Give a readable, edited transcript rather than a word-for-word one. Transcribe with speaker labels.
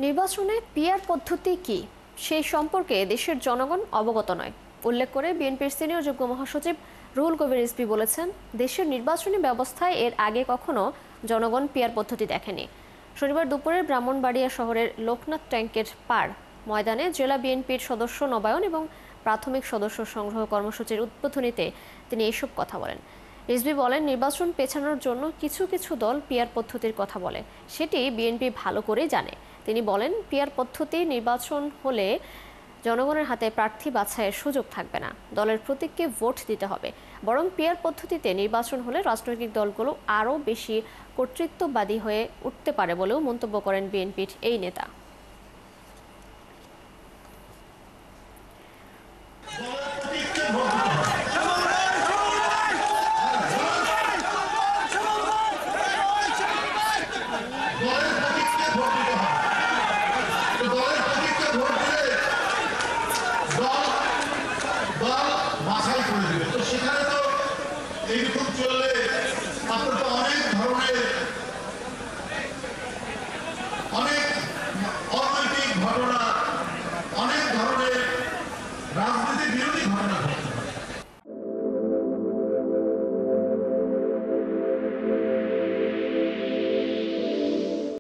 Speaker 1: নির্বাচনে পিআর পদ্ধতি কি সেই সম্পর্কে দেশের জনগণ অবগত নয় উল্লেখ করে বিএনপির সিনিয়র যুগ্ম মহাসচিব রুহুল কবির রিজভী বলেছেন, দেশের নির্বাচনী ব্যবস্থায় এর আগে কখনো জনগণ পিআর পদ্ধতি দেখেনি। শনিবার দুপুরে ব্রাহ্মণবাড়িয়া শহরের লোকনাথ ট্যাঙ্কের পাড় ময়দানে জেলা বিএনপির সদস্য নবায়ন এবং প্রাথমিক সদস্য সংগ্রহ কর্মসূচির উদ্বোধনীতে তিনি এসব কথা বলেন। রিজভী বলেন, নির্বাচন পেছানোর জন্য কিছু কিছু দল পিআর পদ্ধতির কথা বলে, সেটি বিএনপি ভালো করেই জানে। তিনি বলেন, পিআর পদ্ধতি নির্বাচন হলে জনগণের হাতে প্রার্থী বাছাইয়ের সুযোগ থাকবে না, দলের প্রতীককে ভোট দিতে হবে। বরং পিআর পদ্ধতিতে নির্বাচন হলে রাজনৈতিক দলগুলো আরও বেশি কর্তৃত্ববাদী হয়ে উঠতে পারে বলেও মন্তব্য করেন বিএনপির এই নেতা।
Speaker 2: সেখানে তো এইরকম চললে আপনার তো অনেক অনৈতিক ঘটনা, অনেক ধরনের রাজনীতি বিরোধী ঘটনা